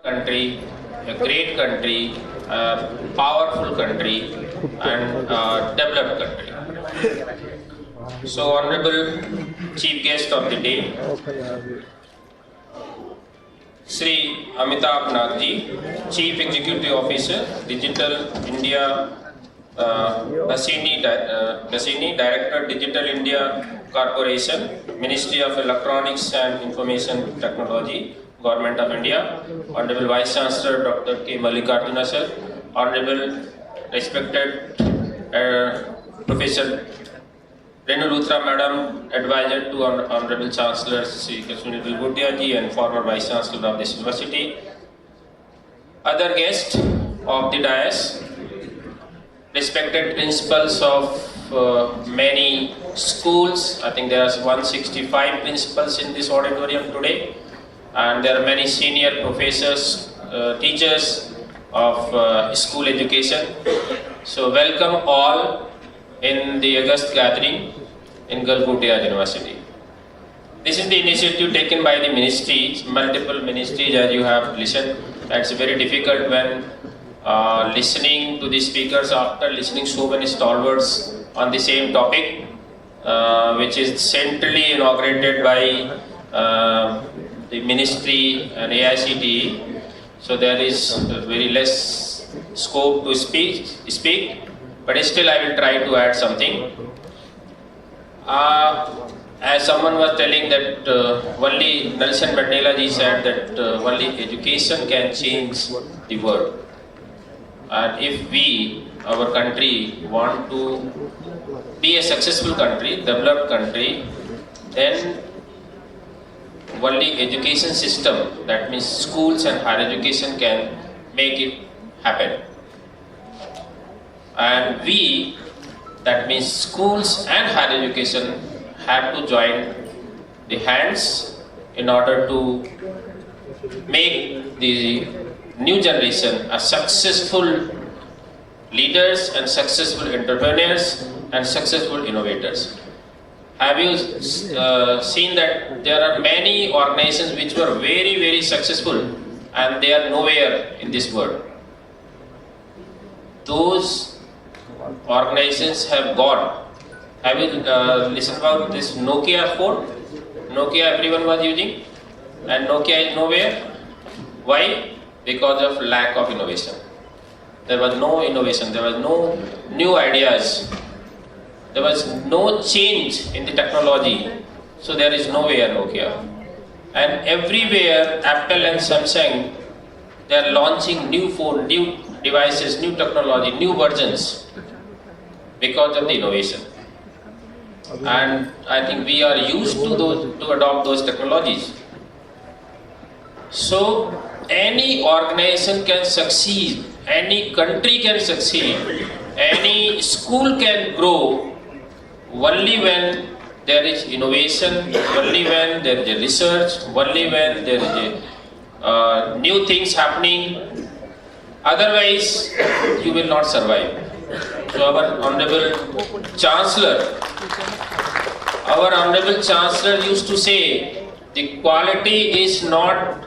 country, a great country, a powerful country, and a developed country. So, Honorable Chief Guest of the day, Sri Amitabh Nagji, Chief Executive Officer, Digital India, Bassini, Director, Digital India Corporation, Ministry of Electronics and Information Technology, Government of India, Honorable Vice Chancellor Dr. K. Mallikarjuna Sir, Honorable respected Professor Renu Luthra Madam, Advisor to Honorable Chancellor Sri Galgotias ji and former Vice Chancellor of this university, other guests of the dais, respected principals of many schools. I think there are 165 principals in this auditorium today, and there are many senior professors, teachers of school education. So welcome all in the August gathering in Galgotias University. This is the initiative taken by the ministries, multiple ministries, as you have listened. It's very difficult when listening to the speakers after listening so many stalwarts on the same topic, which is centrally inaugurated by the ministry and AICTE. So there is very less scope to speak, but still I will try to add something. As someone was telling that only Nelson Mandela ji said that only education can change the world. And if we, our country, want to be a successful country, developed country, then only education system, that means schools and higher education, can make it happen. And we, that means schools and higher education, have to join the hands in order to make the new generation a successful leaders and successful entrepreneurs and successful innovators. Have you seen that there are many organizations which were very, very successful and they are nowhere in this world? Those organizations have gone. Have you listened about this Nokia phone? Nokia everyone was using, and Nokia is nowhere. Why? Because of lack of innovation. There was no innovation, there was no new ideas, there was no change in the technology, so there is nowhere Nokia. And everywhere Apple and Samsung, they are launching new phone, new devices, new technology, new versions because of the innovation. And I think we are used to adopt those technologies. So any organization can succeed, any country can succeed, any school can grow only when there is innovation, only when there is a research, only when there is a new things happening. Otherwise, you will not survive. So our Honorable Chancellor used to say, the quality is not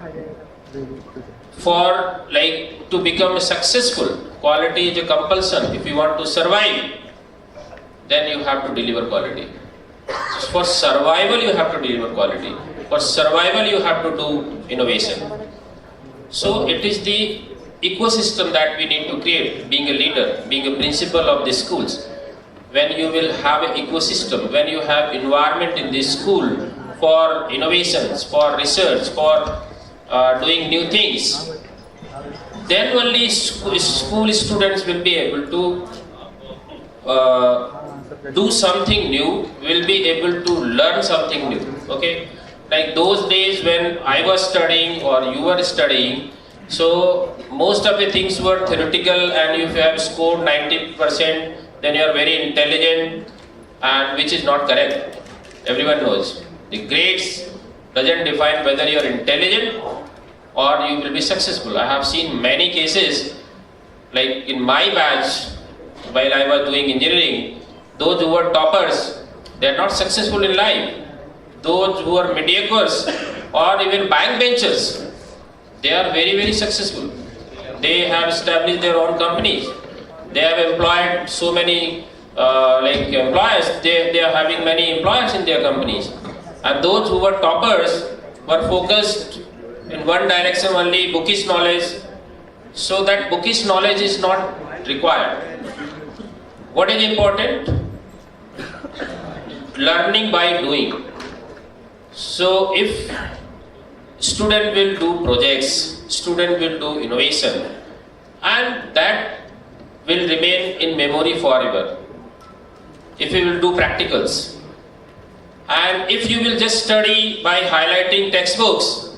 for to become successful. Quality is a compulsion. If you want to survive, then you have to deliver quality. So for survival, you have to deliver quality. For survival, you have to do innovation. So it is the ecosystem that we need to create, being a leader, being a principal of the schools. When you will have an ecosystem, when you have environment in the school for innovations, for research, for doing new things, then only school students will be able to do something new, will be able to learn something new. Okay, like those days when I was studying or you were studying, so most of the things were theoretical, and if you have scored 90%, then you are very intelligent, and which is not correct. Everyone knows the grades doesn't define whether you are intelligent or you will be successful. I have seen many cases, like in my batch, while I was doing engineering, those who were toppers, they are not successful in life. Those who are mediocres or even backbenchers, they are very, very successful. They have established their own companies. They have employed so many employers. They are having many employers in their companies. And those who were toppers were focused in one direction only, bookish knowledge. So that bookish knowledge is not required. What is important? Learning by doing. So if student will do projects, student will do innovation, and that will remain in memory forever. If you will do practicals, and if you will just study by highlighting textbooks,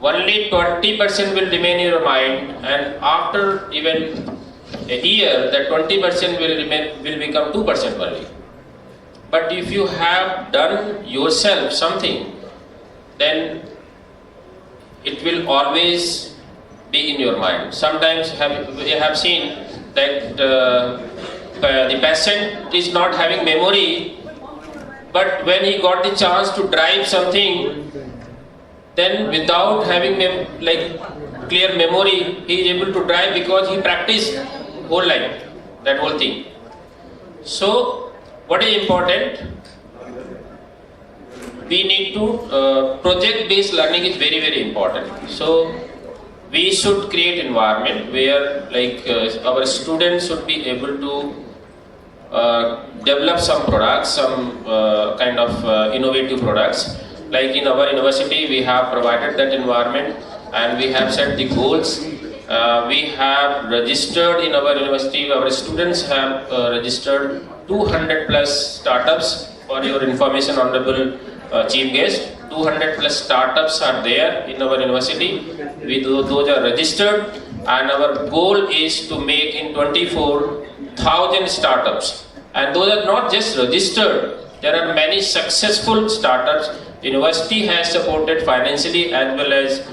only 20% will remain in your mind, and after even a year, that 20% will become 2% only. But if you have done yourself something, then it will always be in your mind. Sometimes we have seen that the patient is not having memory, but when he got the chance to drive something, then without having clear memory, he is able to drive because he practiced whole life, that whole thing. So what is important? We need to project-based learning is very, very important. So we should create environment where our students should be able to develop some products, some kind of innovative products. Like in our university, we have provided that environment and we have set the goals. We have registered in our university, our students have registered 200 plus startups. For your information, Honorable Chief Guest, 200 plus startups are there in our university. Those are registered, and our goal is to make in 24,000 startups. And those are not just registered, there are many successful startups. University has supported financially as well as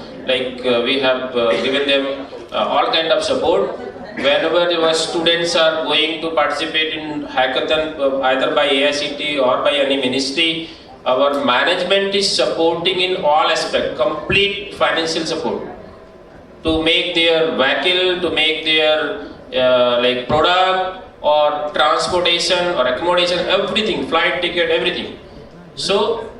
we have given them all kind of support. Whenever our students are going to participate in hackathon either by AICT or by any ministry, our management is supporting in all aspects, complete financial support to make their vehicle, to make their product or transportation or accommodation, everything, flight ticket, everything. So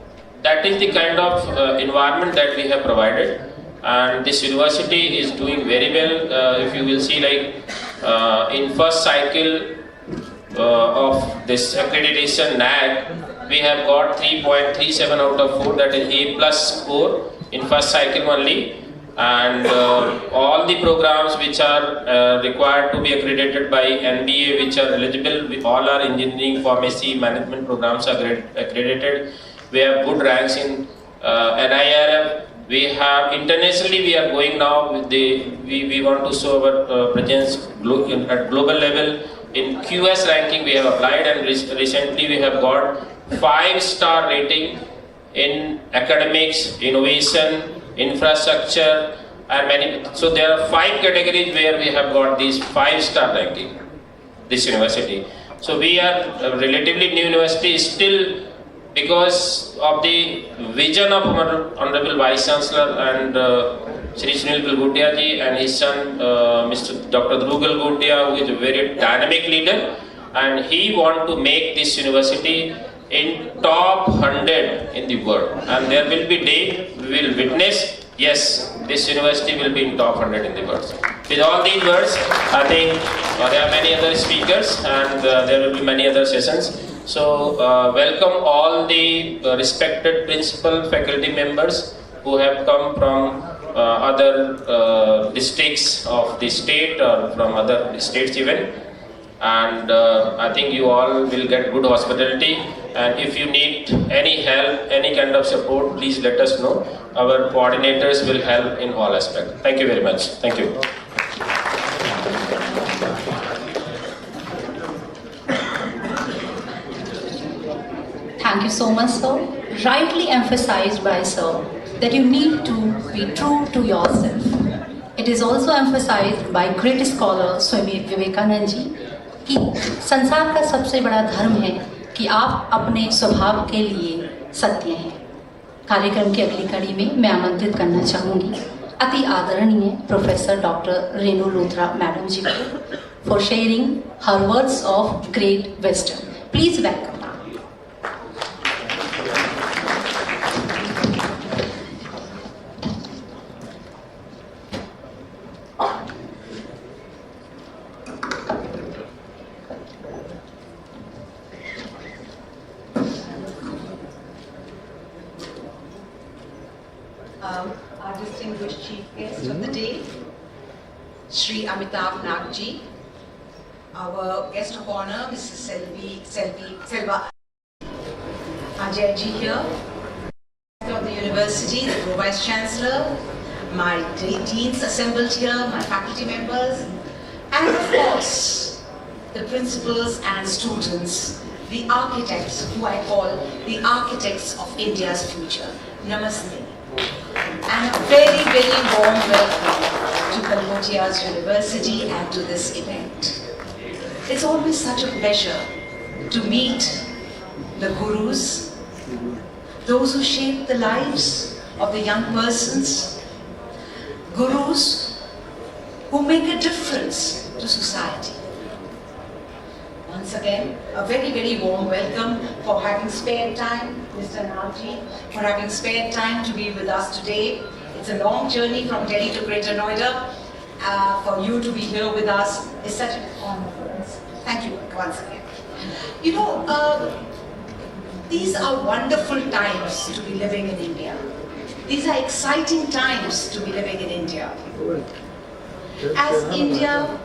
that is the kind of environment that we have provided, and this university is doing very well. If you will see in first cycle of this accreditation NAG, we have got 3.37 out of 4, that is A plus score in first cycle only. And all the programs which are required to be accredited by NBA, which are eligible, all our engineering, pharmacy, management programs are accredited. We have good ranks in NIRF. We have internationally, we are going now with we want to show our presence at global level. In QS ranking we have applied, and recently we have got 5-star rating in academics, innovation, infrastructure, and many. So there are 5 categories where we have got these 5-star ranking, this university. So we are a relatively new university still, because of the vision of Honorable Vice Chancellor and Shri Sunil Galgotias ji and his son Mr. Dr. Dhruv Galgotias, who is a very dynamic leader, and he want to make this university in top 100 in the world, and there will be day we will witness, yes, this university will be in top 100 in the world. With all these words, I think there are many other speakers and there will be many other sessions. So welcome all the respected principal faculty members who have come from other districts of the state or from other states even. And I think you all will get good hospitality, and if you need any help, any kind of support, please let us know. Our coordinators will help in all aspects. Thank you very much. Thank you. Thank you so much, sir. Rightly emphasized by sir that you need to be true to yourself. It is also emphasized by great scholar Swami Vivekanand ji कि संसार का सबसे बड़ा धर्म है कि आप अपने स्वभाव के लिए सत्य हैं। कार्यक्रम की अगली कड़ी में मैं आमंत्रित करना चाहूँगी अति आदरणीय professor doctor Renu Luthra madam ji को for sharing her words of great wisdom. Please welcome her. Our distinguished chief guest of the day, Shri Amitabh Nagji, our guest of honor, Mrs. Selva Ajay ji here, of the university, the Pro-Vice Chancellor, my deans assembled here, my faculty members, and of course, the principals and students, the architects, who I call the architects of India's future. Namaste. And a very, very warm welcome to Galgotias University and to this event. It's always such a pleasure to meet the gurus, those who shape the lives of the young persons, gurus who make a difference to society. Once again, a very, very warm welcome for having spared time, Mr. Nagji, for having spared time to be with us today. It's a long journey from Delhi to Greater Noida. For you to be here with us is such an honor for us. Thank you once again. You know, these are wonderful times to be living in India. These are exciting times to be living in India. As India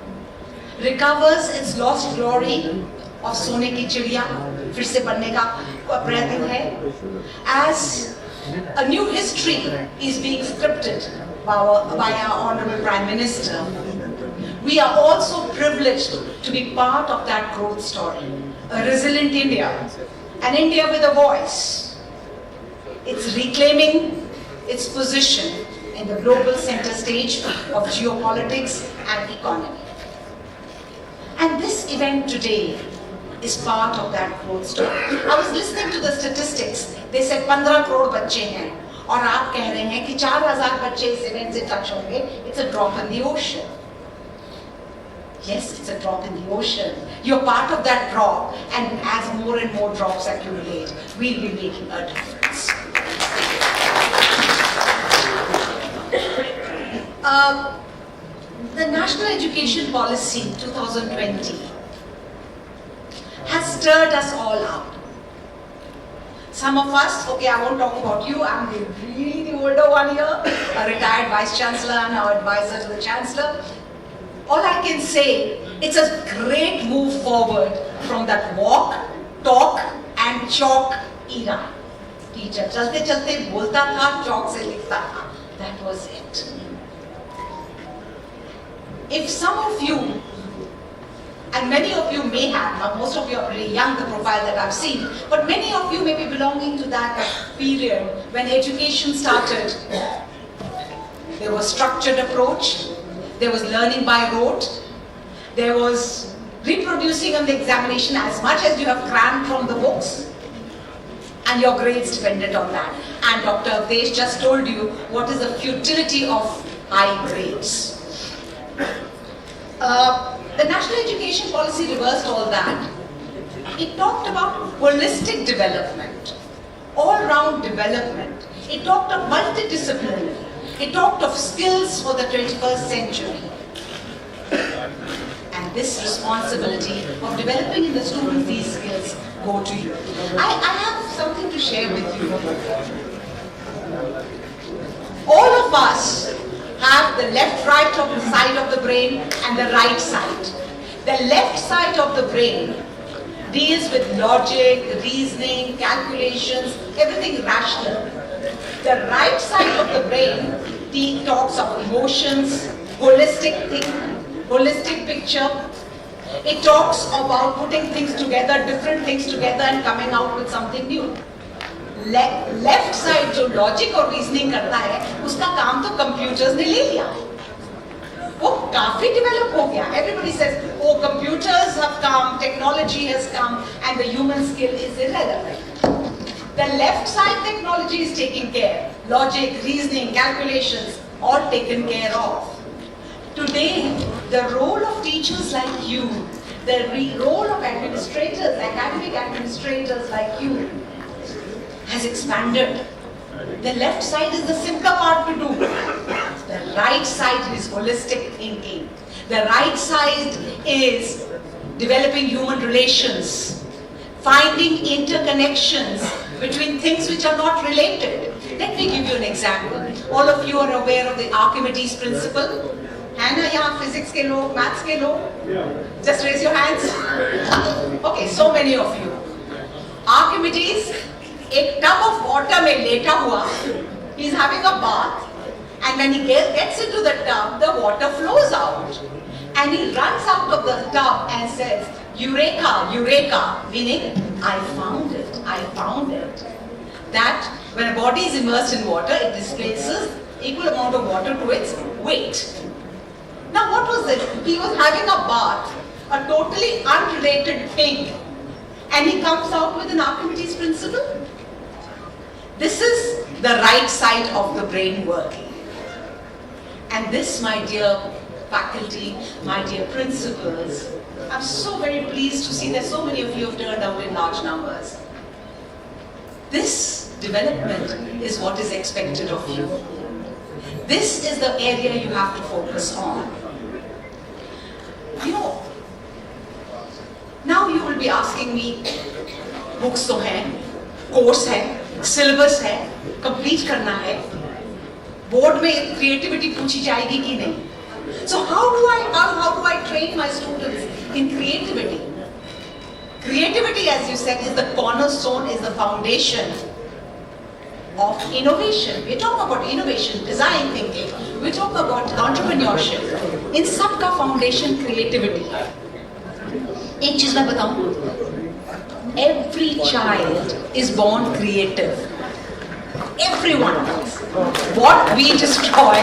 recovers its lost glory of Sone ki Chidiya, फिर से बनने का प्रयत्न है, as a new history is being scripted by our Honorable Prime Minister, we are also privileged to be part of that growth story. A resilient India, an India with a voice. It's reclaiming its position in the global center stage of geopolitics and economy. And this event today is part of that growth story. I was listening to the statistics. They said 15 crore बच्चे हैं और आप कह रहे हैं कि 4000 बच्चे इस event से touch होंगे. It's a drop in the ocean. Yes, it's a drop in the ocean. You're part of that drop, and as more and more drops accumulate, we'll be making a difference. The National Education Policy 2020 has stirred us all up. Some of us, okay, I won't talk about you, I'm really the older one here, a retired Vice Chancellor and our advisor to the Chancellor. All I can say, it's a great move forward from that walk, talk and chalk era. Teacher, chalte chalte bolta tha, chalk se likhta tha. That was it. If some of you, and many of you may have, now most of you are really young, the profile that I've seen, but many of you may be belonging to that period when education started. There was structured approach, there was learning by rote, there was reproducing on the examination as much as you have crammed from the books, and your grades depended on that. And Dr. Avdesh just told you what is the futility of high grades. The National Education Policy reversed all that. It talked about holistic development, all-round development. It talked of multidisciplinary. It talked of skills for the 21st century. And this responsibility of developing in the students these skills go to you. I have something to share with you. All of us have the left right of the side of the brain and the right side. The left side of the brain deals with logic, reasoning, calculations, everything rational. The right side of the brain talks of emotions, holistic picture. It talks about putting things together, different things together and coming out with something new. Left side जो logic और reasoning करता है उसका काम तो computers ने ले लिया, वो काफी डेवलप हो गया. Everybody says, oh, computers have come, technology has come, and the human skill is irrelevant. The left side technology is taking care. Logic, reasoning, calculations, all taken care of. Today, the role of teachers like you, the role of administrators, academic administrators like you, has expanded. The left side is the simpler part to do. The right side is holistic thinking. The right side is developing human relations, finding interconnections between things which are not related. Let me give you an example. All of you are aware of the Archimedes principle. है ना यहाँ physics के लोग, maths के लोग? Just raise your hands. Okay, so many of you. Archimedes, एक tub of water में लेटा हुआ, he's having a bath, and when he gets into the tub, the water flows out, and he runs out of the tub and says, "Eureka, eureka!" Meaning, I found it. I found it. That when a body is immersed in water, it displaces equal amount of water to its weight. Now what was it? He was having a bath, a totally unrelated thing, and he comes out with an Archimedes principle. This is the right side of the brain working. And this, my dear faculty, my dear principals, I'm so very pleased to see that so many of you have turned out in large numbers. This development is what is expected of you. This is the area you have to focus on. You know, now you will be asking me, books तो हैं, course है, syllabus है, complete करना है, board में creativity पूछी जाएगी कि नहीं? So how do I train my students in creativity? Creativity, as you said, is the cornerstone, is the foundation of innovation. We talk about innovation, design thinking, we talk about entrepreneurship. In सबका foundation creativity है. एक चीज मैं बताऊं, every child is born creative. Everyone. What we destroy,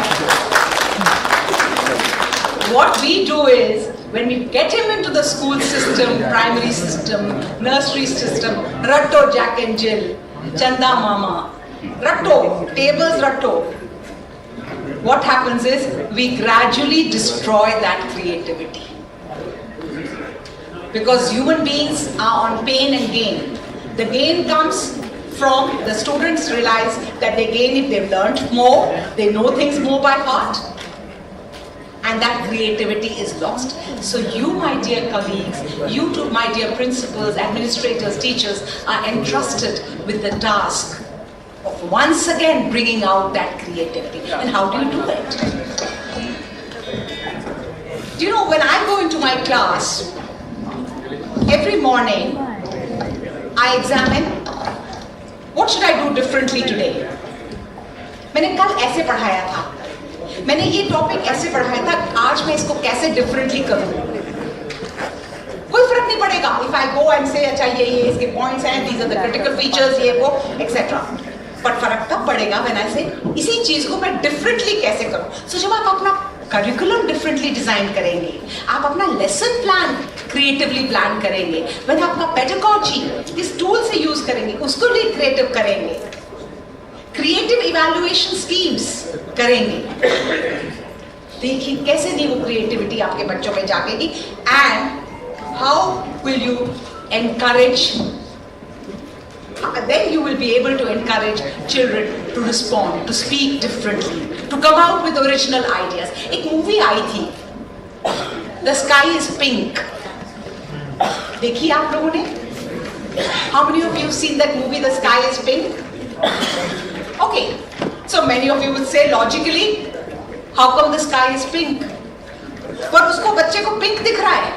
what we do is, when we get him into the school system, primary system, nursery system, Ratto, Jack and Jill, Chanda Mama, Ratto, tables Ratto. What happens is, we gradually destroy that creativity. Because human beings are on pain and gain. The gain comes from the students realize that they gain if they've learned more, they know things more by heart, and that creativity is lost. So you, my dear colleagues, you too, my dear principals, administrators, teachers, are entrusted with the task of once again bringing out that creativity. And how do you do it? Do you know, when I go into my class, every morning, I examine, what should I do differently today? मैंने कल ऐसे पढ़ाया था, मैंने ये topic ऐसे पढ़ाया था, आज मैं इसको कैसे differently करूँ? कोई फर्क नहीं पड़ेगा. If I go and say, अच्छा ये इसके points हैं, these are the critical features, ये वो, etc. But फर्क तब पड़ेगा when I say, इसी चीज को मैं differently कैसे करूँ? So जब आप अपना करिकुलम डिफरेंटली डिजाइन करेंगे, आप अपना लेसन प्लान क्रिएटिवली प्लान करेंगे, when आपका पेडागॉजी किस टूल से यूज करेंगे, उसको भी क्रिएटिव करेंगे, क्रिएटिव इवैल्यूएशन स्कीम्स करेंगे, देखिए कैसे नहीं वो क्रिएटिविटी आपके बच्चों में जागेगी. And how will you encourage, then you will be able to encourage children to respond, to speak differently, to come out with original ideas. एक मूवी आई थी, The Sky is Pink. देखी आप लोगों ने? How many of you have seen that movie, The Sky is Pink? Okay, so many of you would say logically, how come the sky is pink? पर उसको बच्चे को pink दिख रहा है.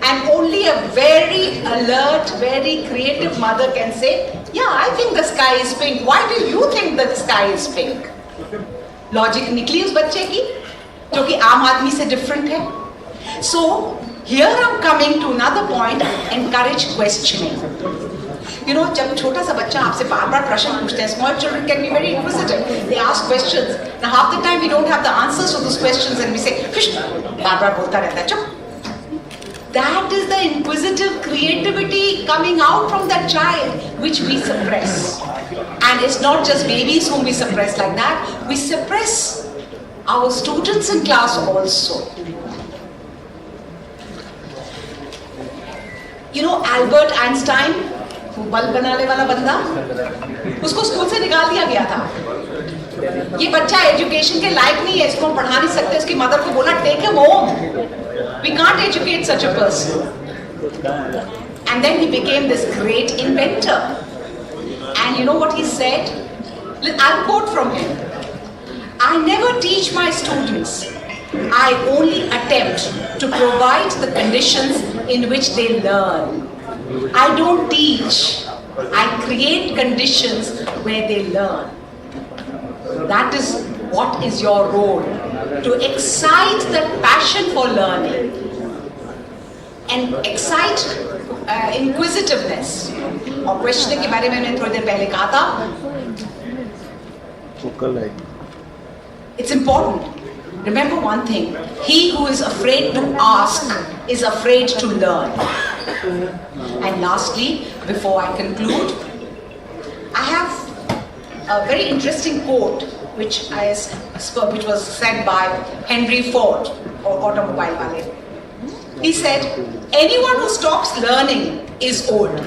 And only a very alert, very creative mother can say, yeah, I think the sky is pink. Why do you think that the sky is pink? Logic निकली उस बच्चे की, जो कि आम आदमी से different है. So, here I'm coming to another point, encourage questioning. You know, जब छोटा सा बच्चा आपसे बार-बार प्रश्न पूछते हैं, small children can be very inquisitive. They ask questions. Now half the time we don't have the answers to those questions and we say, fish, बार-बार बोलता रहता है, चुप. That is the inquisitive creativity coming out from that child, which we suppress. And it's not just babies whom we suppress like that, we suppress our students in class also. You know Albert Einstein, वो bulb बनाने वाला बंदा, उसको school से निकाल दिया गया था. ये बच्चा एजुकेशन के लायक नहीं है, इसको हम पढ़ा नहीं सकते. उसकी मदर को बोला take him home, we can't educate such a person. And then he became this great inventor. And you know what he said? I'll quote from him. I never teach my students. I only attempt to provide the conditions in which they learn. I don't teach. I create conditions where they learn. That is what is your role. To excite that passion for learning and excite inquisitiveness. और question के बारे में मैंने थोड़ी देर पहले कहा था. It's important. Remember one thing. He who is afraid to ask is afraid to learn. And lastly, before I conclude, I have a very interesting quote which was said by Henry Ford, or automobile wale. He said, anyone who stops learning is old.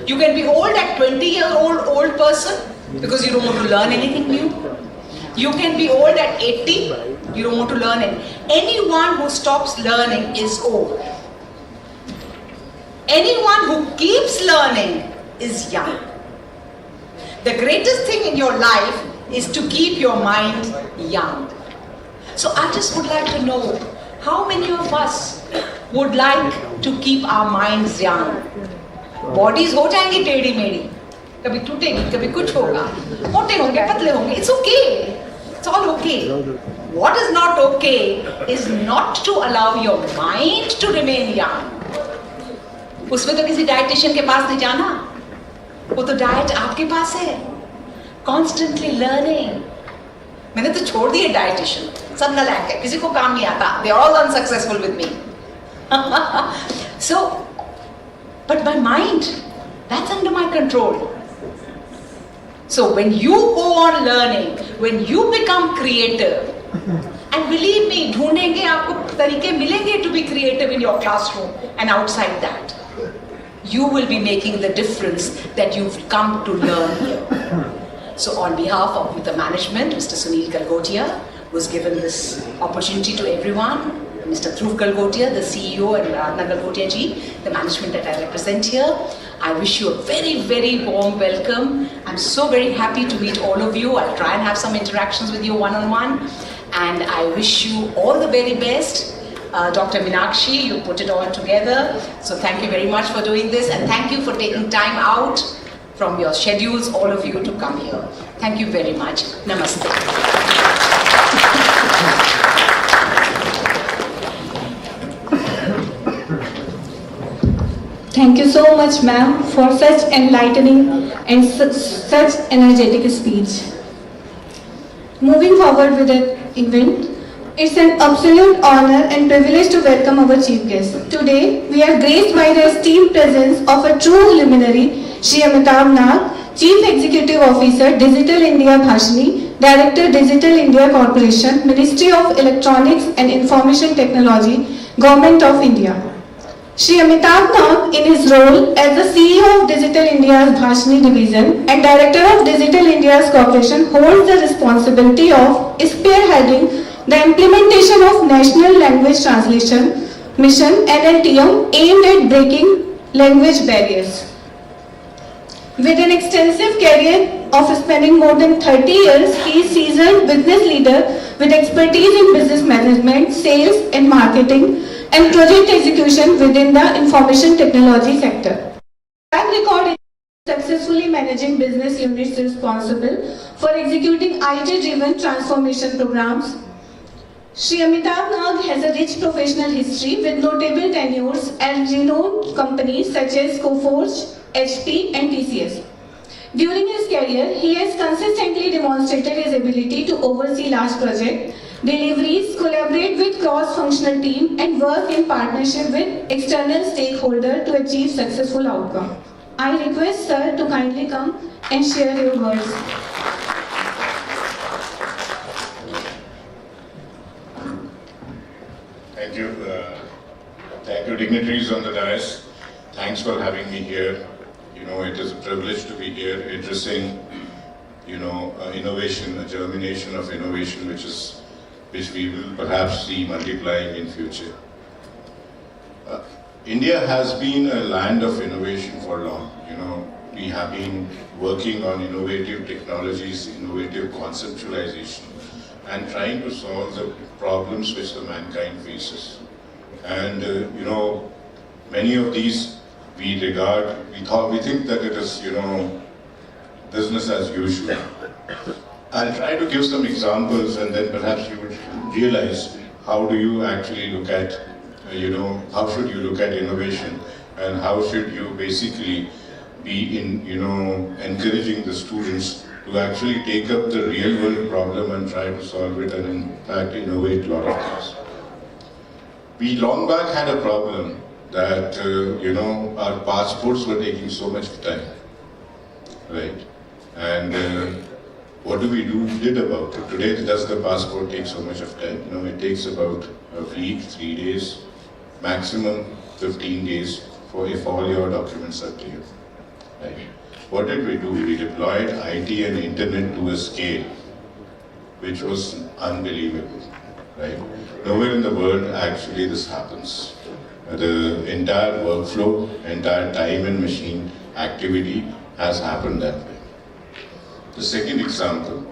You can be old at 20-year-old person because you don't want to learn anything new. You can be old at 80, you don't want to learn it. Anyone who stops learning is old. Anyone who keeps learning is young. The greatest thing in your life is to keep your mind young. So I just would like to know, how many of us would like to keep our minds young? Bodies हो जाएंगी टेढ़ी मेढ़ी, कभी टूटेगी, कभी कुछ होगा, मोटे होंगे, पतले होंगे. It's okay. It's all okay. What is not okay is not to allow your mind to remain young. उसमें तो किसी डाइटिशियन के पास नहीं जाना, वो तो डाइट आपके पास है. Constantly learning. मैंने तो छोड़ दिए डाइटिशियन, सब नालायक है, किसी को काम नहीं आता. They are all unsuccessful with me. So, but my mind, that's under my control. So when you go on learning, when you become creative, and believe me, ढूंढेंगे आपको तरीके मिलेंगे to be creative in your classroom and outside that. You will be making the difference that you've come to learn here. So on behalf of the management, Mr. Sunil Galgotia, who has given this opportunity to everyone, Mr. Dhruv Galgotia, the CEO, and Radna Galgotia ji, the management that I represent here, I wish you a very, very warm welcome. I'm so very happy to meet all of you. I'll try and have some interactions with you one-on-one. And I wish you all the very best. Dr. Meenakshi, you put it all together. So thank you very much for doing this. And thank you for taking time out from your schedules, all of you, to come here. Thank you very much. Namaste. Thank you so much, ma'am, for such enlightening and such energetic speech. Moving forward with the event, it's an absolute honor and privilege to welcome our chief guest. Today, we are graced by the esteemed presence of a true luminary, Shri Amitabh Nag, Chief Executive Officer, Digital India Bhashni, Director, Digital India Corporation, Ministry of Electronics and Information Technology, Government of India. Shri Amitabh Nag, in his role as the CEO of Digital India's Bhashni Division and Director of Digital India's Corporation, holds the responsibility of spearheading the implementation of National Language Translation Mission NLTM aimed at breaking language barriers. With an extensive career of spanning more than 30 years, he is seasoned business leader with expertise in business management, sales and marketing, and project execution within the information technology sector. Track record in successfully managing business units responsible for executing IT-driven transformation programs. Shri Amitabh Nag has a rich professional history with notable tenures at renowned companies such as Coforge, HP and TCS. During his career, he has consistently demonstrated his ability to oversee large projects, deliveries, collaborate with cross-functional team and work in partnership with external stakeholders to achieve successful outcome. I request sir to kindly come and share your words. Thank you. Thank you, dignitaries on the dais. Thanks for having me here. It is a privilege to be here addressing, innovation, a germination of innovation, which we will perhaps see multiplying in future. India has been a land of innovation for long. We have been working on innovative technologies, innovative conceptualization, and trying to solve the problems which the mankind faces. And many of these we think that it is business as usual. I'll try to give some examples, and then perhaps you would realize how do you actually look at how should you look at innovation, and how should you basically be encouraging the students to actually take up the real world problem and try to solve it, and in fact innovate a lot of things. We long back had a problem that our passports were taking so much time, right? And what did about it? Today, does the passport take so much of time? It takes about a week, 3 days, maximum 15 days if all your documents are clear. Right? What did we do? We deployed IT and internet to a scale which was unbelievable. Right? Nowhere in the world actually this happens. The entire workflow, entire time and machine activity has happened that way. The second example,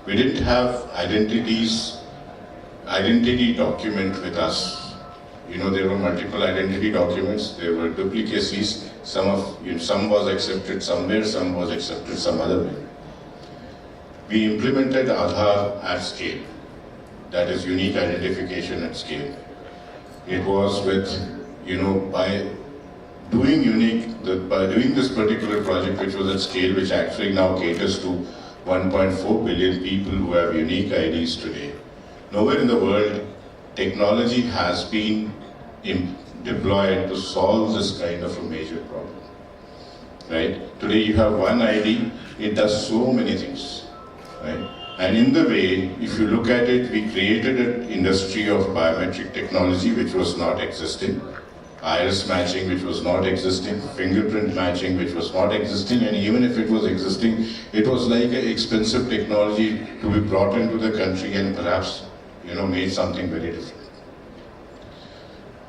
we didn't have identity document with us. There were multiple identity documents, there were duplicacies, some was accepted somewhere, some was accepted some other way. We implemented Aadhaar at scale, that is unique identification at scale. It was with, by doing this particular project, which was at scale, which actually now caters to 1.4 billion people who have unique IDs today. Nowhere in the world, technology has been deployed to solve this kind of a major problem. Right? Today you have one ID, it does so many things. Right? And in the way, if you look at it, we created an industry of biometric technology which was not existing, iris matching which was not existing, fingerprint matching which was not existing, and even if it was existing, it was like an expensive technology to be brought into the country and perhaps made something very different.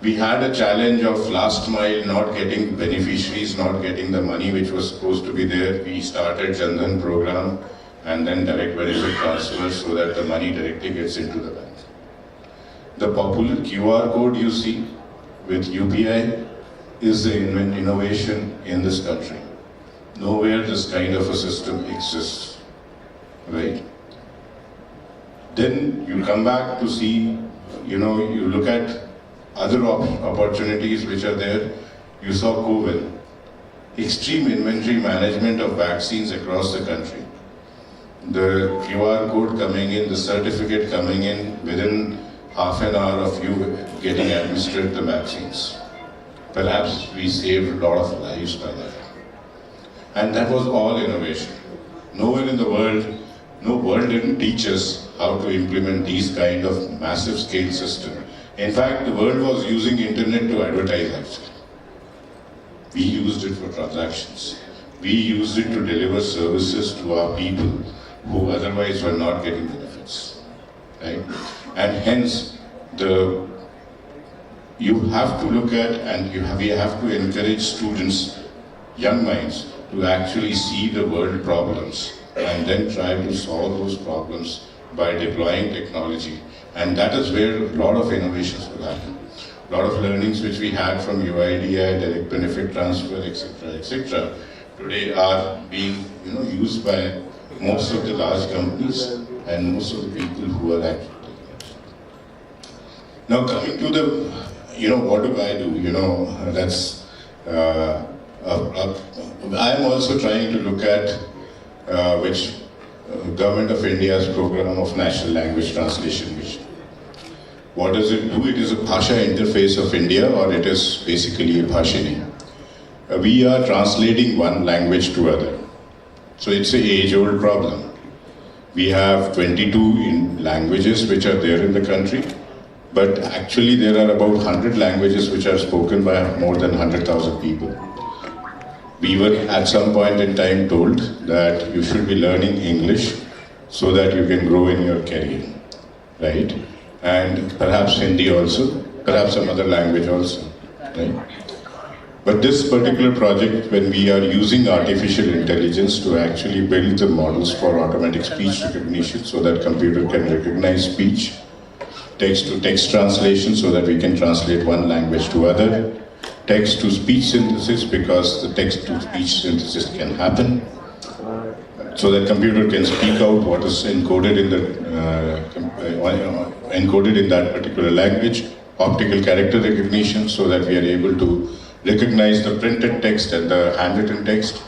We had a challenge of last mile, not getting beneficiaries, not getting the money which was supposed to be there. We started Jan Dhan program and then direct benefit transfer so that the money directly gets into the bank. The popular QR code you see with UPI is the innovation in this country. Nowhere this kind of a system exists, right? Then you come back to see, you look at other opportunities which are there. You saw COVID, extreme inventory management of vaccines across the country. The QR code coming in, the certificate coming in within half an hour of you getting administered the vaccines. Perhaps we saved a lot of lives by that. And that was all innovation. Nowhere in the world, no world didn't teach us how to implement these kind of massive scale system. In fact, the world was using internet to advertise actually. We used it for transactions. We used it to deliver services to our people who otherwise were not getting benefits. Right? And hence, you have to look at and we have to encourage students, young minds, to actually see the world problems and then try to solve those problems by deploying technology. And that is where a lot of innovations will happen. A lot of learnings which we had from UIDI, direct benefit transfer, etc., today are being used by most of the large companies and most of the people who are actually taking it. Now coming to the, what do I do? That's, I am also trying to look at which Government of India's program of national language translation vision. What does it do? It is a Bhasha interface of India, or it is basically a Bhashini. we are translating one language to other. So it's an age-old problem. We have 22 languages which are there in the country, but actually there are about 100 languages which are spoken by more than 100,000 people. We were at some point in time told that you should be learning English so that you can grow in your career, right? And perhaps Hindi also, perhaps some other language also, right? But this particular project, when we are using artificial intelligence to actually build the models for automatic speech recognition so that computer can recognize speech, text to text translation so that we can translate one language to other, text to speech synthesis because the text to speech synthesis can happen, so that computer can speak out what is encoded in that particular language, optical character recognition so that we are able to recognize the printed text and the handwritten text.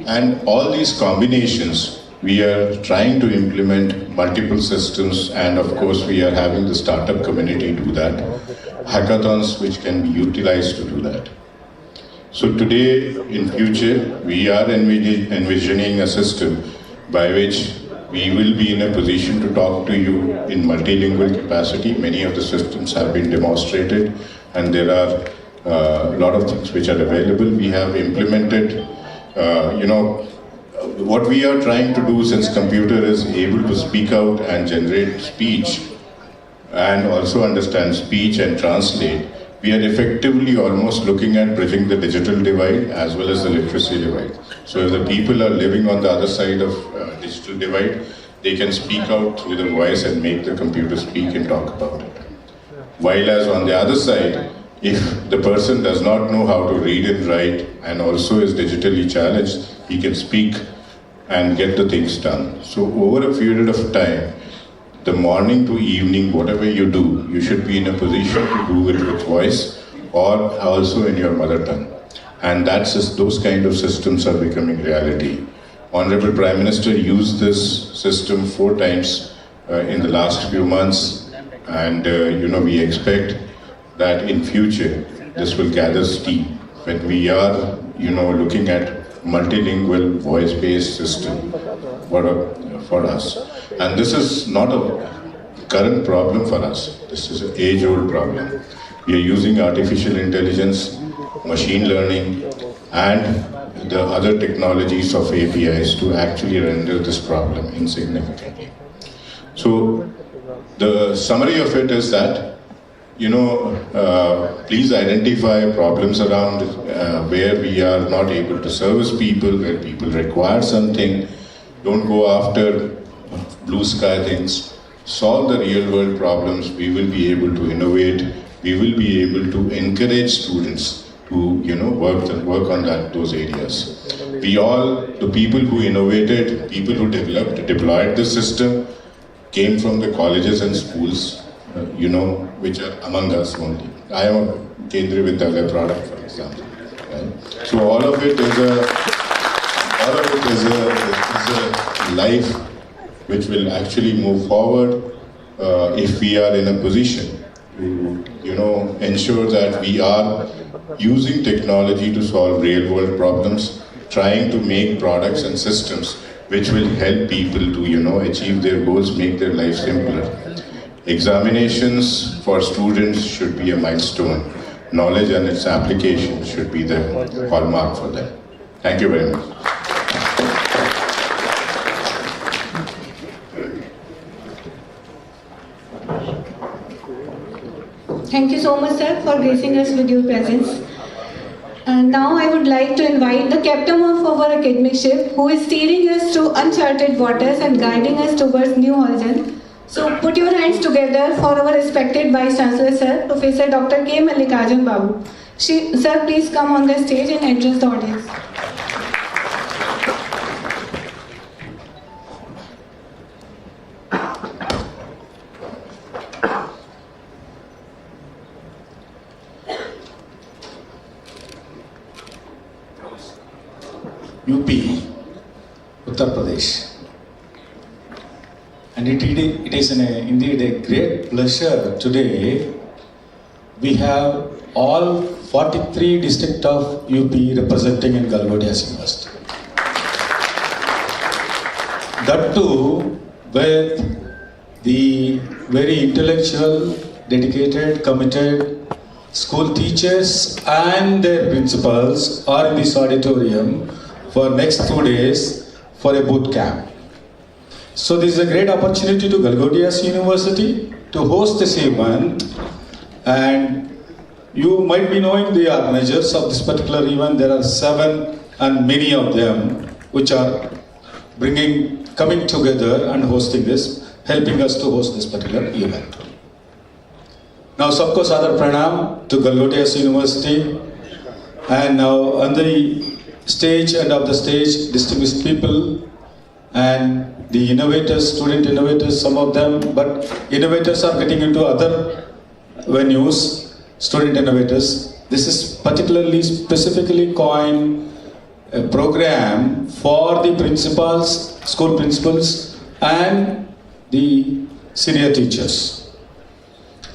And all these combinations, we are trying to implement multiple systems, and of course we are having the startup community do that, hackathons which can be utilized to do that. So today, in future, we are envisioning a system by which we will be in a position to talk to you in multilingual capacity. Many of the systems have been demonstrated, and there are a lot of things which are available. We have implemented, what we are trying to do, since computer is able to speak out and generate speech and also understand speech and translate, we are effectively almost looking at bridging the digital divide as well as the literacy divide. So if the people are living on the other side of digital divide, they can speak out through the voice and make the computer speak and talk about it. While as on the other side, if the person does not know how to read and write and also is digitally challenged, he can speak and get the things done. So over a period of time, the morning to evening, whatever you do, you should be in a position to do it with voice or also in your mother tongue. And those kind of systems are becoming reality. Honorable Prime Minister used this system 4 times in the last few months, and we expect that in future this will gather steam when we are looking at multilingual voice-based system for us. And this is not a current problem for us. This is an age-old problem. We are using artificial intelligence, machine learning, and the other technologies of APIs to actually render this problem insignificantly. So the summary of it is that please identify problems around where we are not able to service people, where people require something. Don't go after blue sky things. Solve the real world problems. We will be able to innovate. We will be able to encourage students to work on those areas. The people who innovated, people who deployed the system came from the colleges and schools, which are among us only. I am a Kendriya Vidyalaya product, for example. Right? So all of it is a life which will actually move forward if we are in a position to ensure that we are using technology to solve real world problems, trying to make products and systems which will help people to achieve their goals, make their life simpler. Examinations for students should be a milestone. Knowledge and its application should be the hallmark for them. Thank you very much. Thank you so much, sir, for gracing us with your presence. And now I would like to invite the captain of our academic ship, who is steering us through uncharted waters and guiding us towards new horizons. So put your hands together for our respected Vice Chancellor, sir, Professor Dr. K. Mallikarjun Babu. Sir, please come on the stage and address the audience. UP, Uttar Pradesh. And it is indeed a great pleasure today. We have all 43 district of UP representing in Galgotias University. That too with the very intellectual, dedicated, committed school teachers and their principals are in this auditorium for next 2 days for a boot camp. So this is a great opportunity to Galgotias University to host this event, and you might be knowing the organizers of this particular event. There are 7 and many of them which are coming together and hosting this, helping us to host this particular event. Now, sabko sadar pranam to Galgotias University, and now on the stage, end of the stage, distinguished people and the innovators, student innovators, some of them, but innovators are getting into other venues, student innovators. This is particularly, specifically coined a program for the principals, school principals and the senior teachers.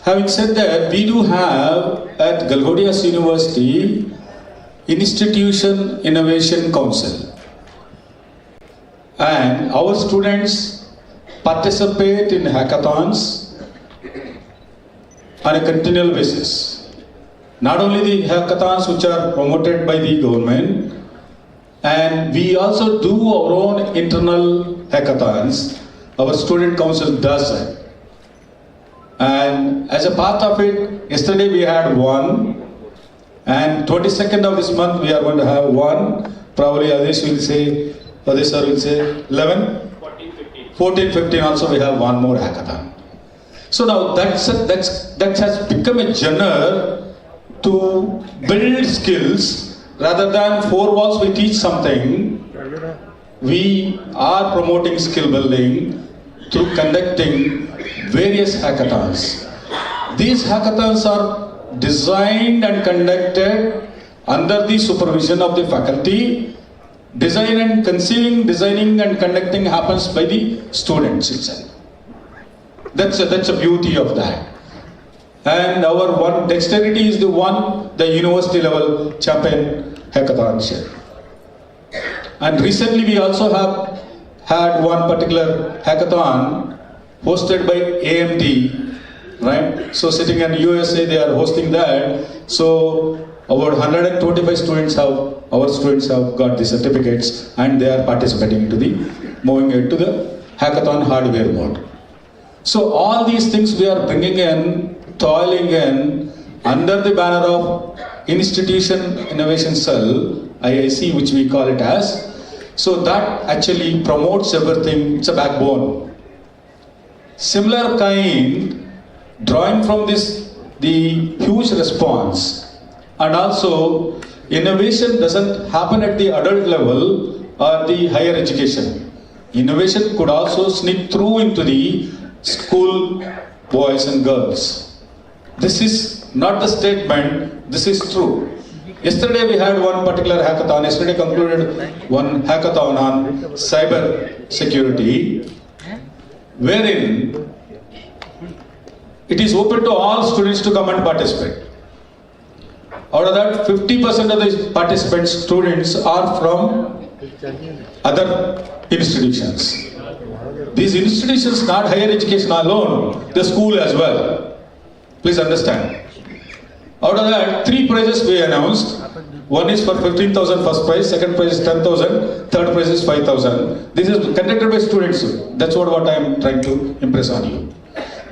Having said that, we do have at Galgotias University Institution Innovation Council, and our students participate in hackathons on a continual basis. Not only the hackathons which are promoted by the government, and we also do our own internal hackathons. Our student council does that. And as a part of it, yesterday we had one, and 22nd of this month we are going to have one. Probably Adesh will say 11, 14, 15 also we have one more hackathon. So now that has become a genre to build skills. Rather than 4 walls we teach something, we are promoting skill building through conducting various hackathons. These hackathons are designed and conducted under the supervision of the faculty. Design and conceiving, designing and conducting happens by the students itself. That's a beauty of that. And our one dexterity is the university level champion hackathon share. And recently we also have had one particular hackathon hosted by AMT, right? So sitting in USA, they are hosting that. So about 125 our students have got the certificates, and they are participating moving into the hackathon hardware mode. So all these things we are bringing in, toiling in under the banner of Institution Innovation Cell, IIC, which we call it as. So that actually promotes everything. It's a backbone. Similar kind, drawing from this the huge response, and also innovation doesn't happen at the adult level or the higher education. Innovation could also sneak through into the school boys and girls. This is not the statement, this is true. Yesterday we had one particular hackathon, yesterday concluded one hackathon on cyber security, wherein it is open to all students to come and participate. Out of that, 50% of the participants, students, are from other institutions. These institutions, not higher education alone, the school as well. Please understand. Out of that, 3 prizes we announced. One is for 15,000 first prize, second prize is 10,000, third prize is 5,000. This is conducted by students. That's what I am trying to impress on you.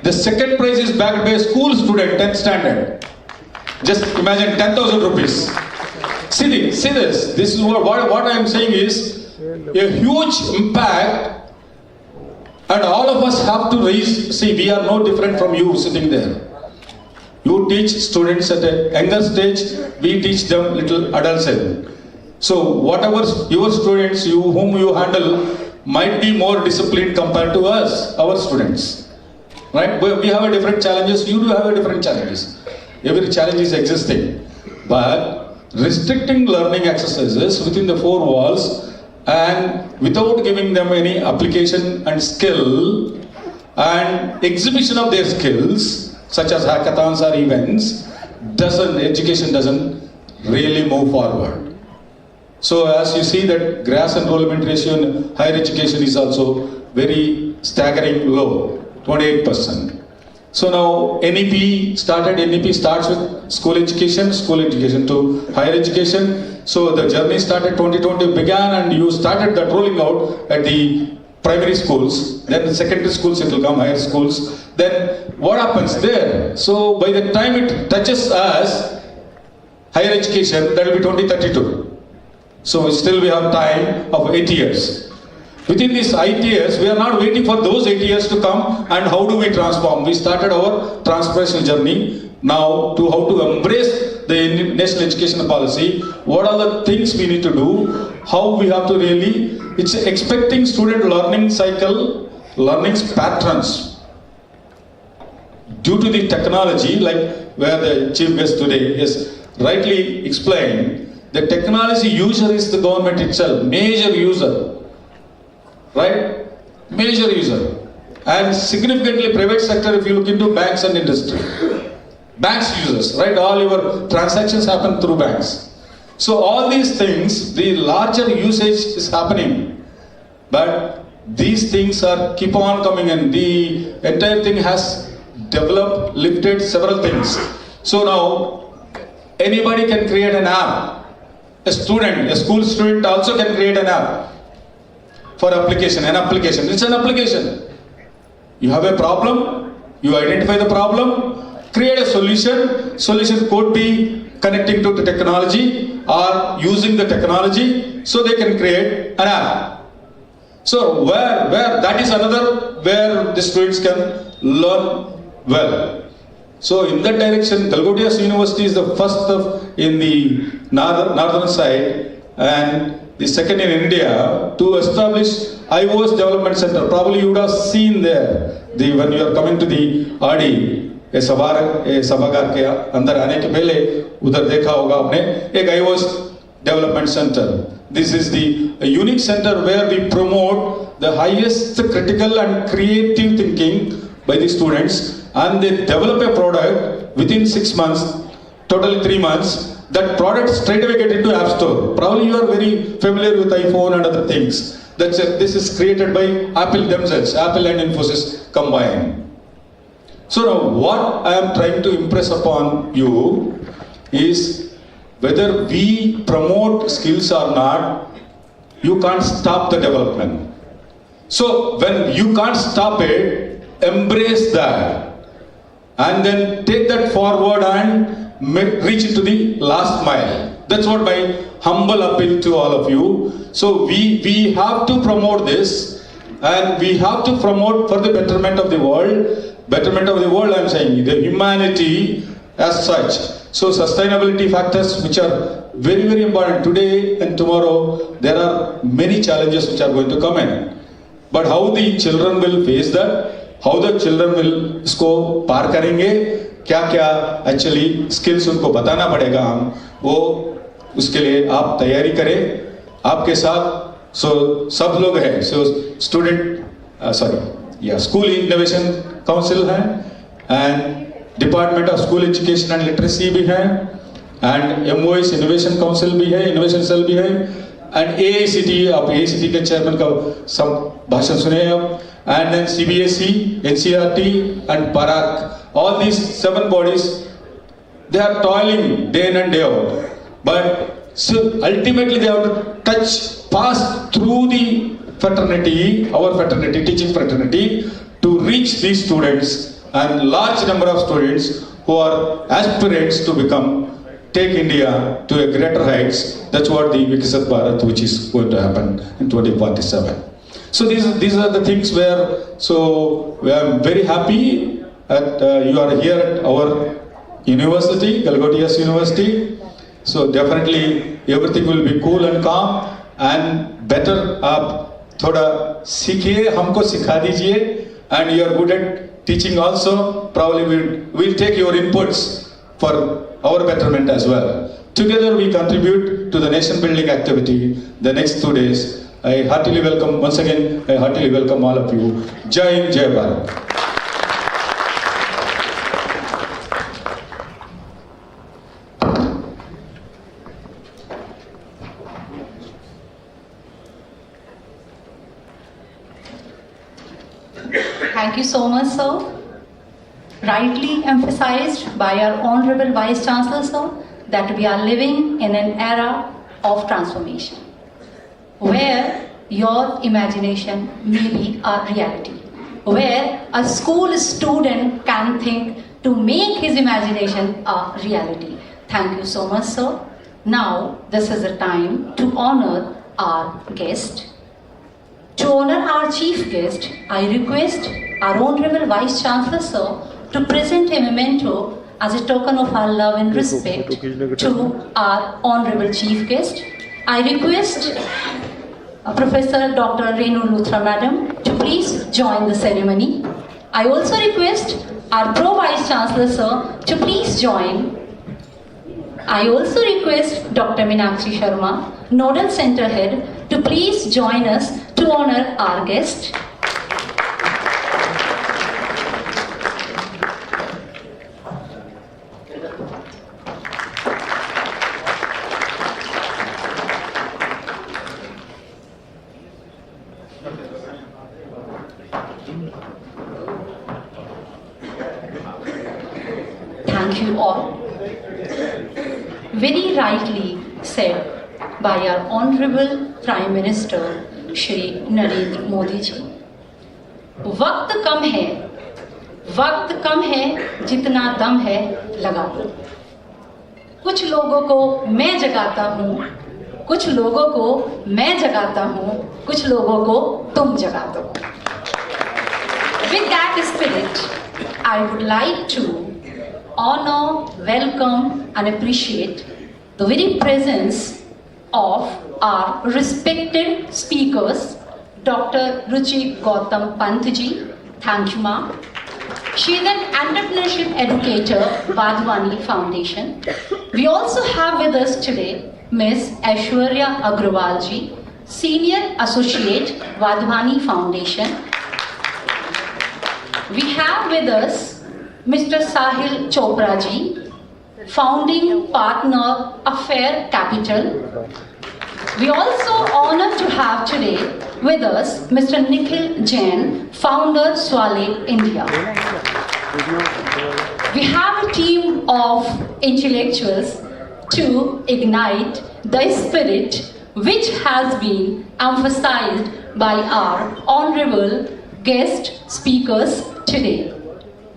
The second prize is backed by a school student, 10th standard. Just imagine 10,000 rupees. See this. This is what I am saying is a huge impact, and all of us have to raise. See, we are no different from you sitting there. You teach students at a younger stage, we teach them little adults. So whatever your students, whom you handle, might be more disciplined compared to us, our students. Right? We have a different challenges, you do have a different challenges. Every challenge is existing. But restricting learning exercises within the 4 walls and without giving them any application and skill and exhibition of their skills, such as hackathons or events, education doesn't really move forward. So as you see that gross enrollment ratio in higher education is also very staggering low, 28%. So now NEP starts with school education to higher education. So the journey started 2020 began and you started that rolling out at the primary schools, then the secondary schools it will come, higher schools. Then what happens there? So by the time it touches us, higher education, that will be 2032. So still we have time of 8 years. Within these 8 years, we are not waiting for those 8 years to come and how do we transform. We started our transformation journey now to how to embrace the national education policy. What are the things we need to do? How we have to really, it's expecting student learning cycle, learning patterns. Due to the technology, like where the chief guest today is rightly explained, the technology user is the government itself, major user. Right? Major user. And significantly private sector, if you look into banks and industry. Banks users, right? All your transactions happen through banks. So all these things, the larger usage is happening. But these things are keep on coming and the entire thing has developed, lifted several things. So now, anybody can create an app. A school student also can create an app. For application, it's an application. You have a problem, you identify the problem, create a solution. Solution could be connecting to the technology or using the technology, so they can create an app. So where that is another where the students can learn well. So in that direction, Galgotias University is the first in the northern side and the second in India to establish iOS Development Center. Probably you would have seen there, when you are coming to the IDE, सभागार के अंदर आने के पहले उधर देखा होगा आपने एक iOS Development Center. This is the unique center where we promote the highest critical and creative thinking by the students, and they develop a product within 6 months, totally 3 months. That product straight away get into App Store. Probably you are very familiar with iPhone and other things. This is created by Apple themselves, Apple and Infosys combined. So now what I am trying to impress upon you is whether we promote skills or not, you can't stop the development. So when you can't stop it, embrace that and then take that forward and reach into the last mile. That's what my humble appeal to all of you. So we have to promote this and we have to promote for the betterment of the world. Betterment of the world, I'm saying, the humanity as such. So sustainability factors which are very, very important today and tomorrow, there are many challenges which are going to come in. But how the children will face that, how the children will इसको पार करेंगे, क्या actually skills उनको बताना पड़ेगा हम, वो उसके लिए आप तैयारी करें आपके साथ. सो सब लोग हैं, सो स्कूल इनोवेशन काउंसिल है and department of school education and literacy भी है एंड MOS इनोवेशन काउंसिल भी है, इनोवेशन सेल भी है एंड AICT, आप AICT के चेयरमैन का सब भाषण सुने आप, and then CBSE, NCERT and PARAC. All these 7 bodies, they are toiling day in and day out. But so ultimately they have to pass through the fraternity, our fraternity, teaching fraternity, to reach these students and large number of students who are aspirants to take India to a greater heights. That's what the Viksit Bharat, which is going to happen in 2047. So these are the things where, so I am very happy that you are here at our university, Galgotias University. So definitely everything will be cool and calm and better. आप थोड़ा सीखिए, हमको सिखा दीजिए, and you are good at teaching also. Probably we'll take your inputs for our betterment as well. Together we contribute to the nation building activity the next 2 days. I heartily welcome, once again, I heartily welcome all of you. Jai Hind, Jai Bharat. Thank you so much, sir. Rightly emphasized by our Honorable Vice Chancellor, sir, that we are living in an era of transformation, where your imagination may be a reality, where a school student can think to make his imagination a reality. Thank you so much, sir. Now, this is the time to honor our guest. To honor our chief guest, I request our Honorable Vice Chancellor, sir, to present a memento as a token of our love and respect to our Honorable Chief Guest. I request Professor Dr. Renu Luthra Madam to please join the ceremony. I also request our Pro Vice Chancellor, sir, to please join. I also request Dr. Meenakshi Sharma, Nodal Center Head, to please join us to honor our guest. Thank you all. Very rightly said by our Honorable Prime Minister Shri Narendra Modi ji. वक्त कम है जितना दम है लगा दो. कुछ लोगों को मैं जगाता हूँ, कुछ लोगों को मैं जगाता हूँ, कुछ लोगों को तुम जगा दो. With that spirit, I would like to honor, welcome and appreciate the very presence of our respected speakers, Dr. Ruchi Gautam Pantji. Thank you, ma'am. She is an entrepreneurship educator, Vadhwani Foundation. We also have with us today Ms. Aishwarya Agrawal ji, Senior Associate, Vadhwani Foundation. We have with us Mr. Sahil Chopra ji, Founding Partner, Affair Capital. We also honored to have today with us Mr. Nikhil Jain, Founder, Swale, India. We have a team of intellectuals to ignite the spirit which has been emphasized by our honorable guest speakers today.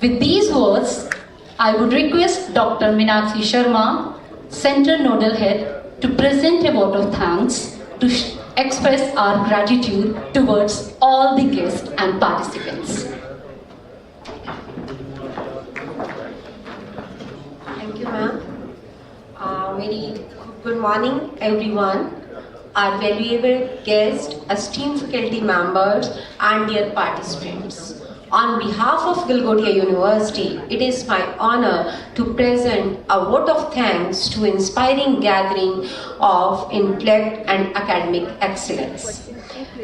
With these words, I would request Dr. Meenakshi Sharma, Center Nodal Head, to present a vote of thanks to express our gratitude towards all the guests and participants. Thank you, ma'am. Very good morning, everyone. Our valuable guests, esteemed faculty members, and dear participants. On behalf of Galgotias University, it is my honor to present a vote of thanks to inspiring gathering of intellect and academic excellence.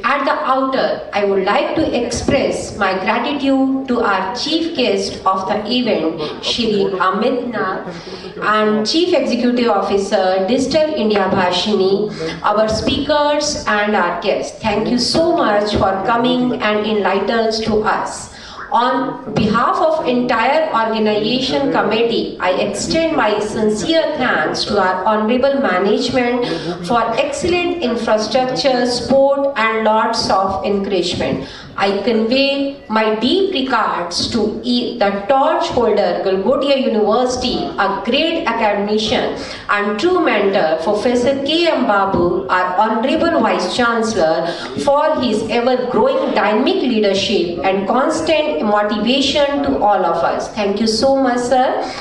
At the outer, I would like to express my gratitude to our chief guest of the event, Shri Amit Nag, and Chief Executive Officer, Digital India Bhashini, our speakers and our guests. Thank you so much for coming and enlightening to us. On behalf of entire organization committee, I extend my sincere thanks to our honorable management for excellent infrastructure, support and lots of encouragement. I convey my deep regards to the torch holder, Galgotias University, a great academician and true mentor, Professor K.M. Babu, our Honorable Vice Chancellor, for his ever-growing dynamic leadership and constant motivation to all of us. Thank you so much, sir.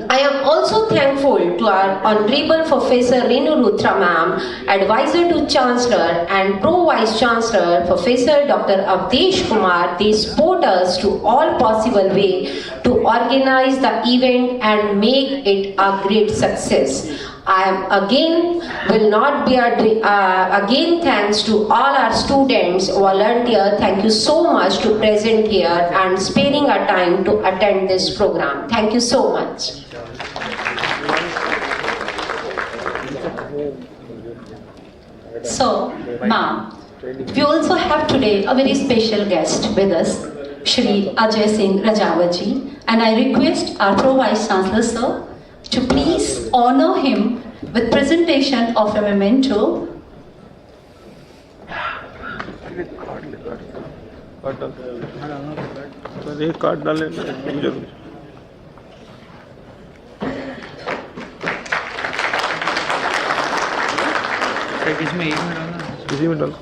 I am also thankful to our Honorable Professor Renu Luthra Ma'am, Advisor to Chancellor and Pro Vice Chancellor, Professor Dr. Avdesh Kumar. They support us to all possible way to organize the event and make it a great success. I am again will not be again thanks to all our students, volunteers. Thank you so much to present here and sparing our time to attend this program. Thank you so much. So, ma'am, We also have today a very special guest with us, Shri Ajay Singh Rajawat-ji, and I request our Pro-Vice Chancellor Sir to please honor him with presentation of a memento. Card डाले जरूर किसी में डालो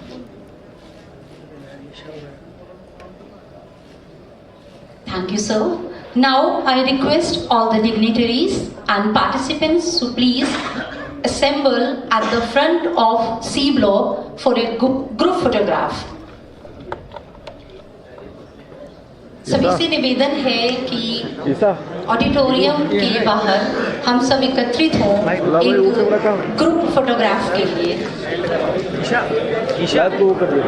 Thank you, sir. Now I request all the dignitaries and participants to please assemble at the front of C block for a group photograph. सभी से निवेदन है कि ऑडिटोरियम के बाहर हम सब एकत्रित हों एक ग्रुप फोटोग्राफ के लिए। ईशा को कर दो।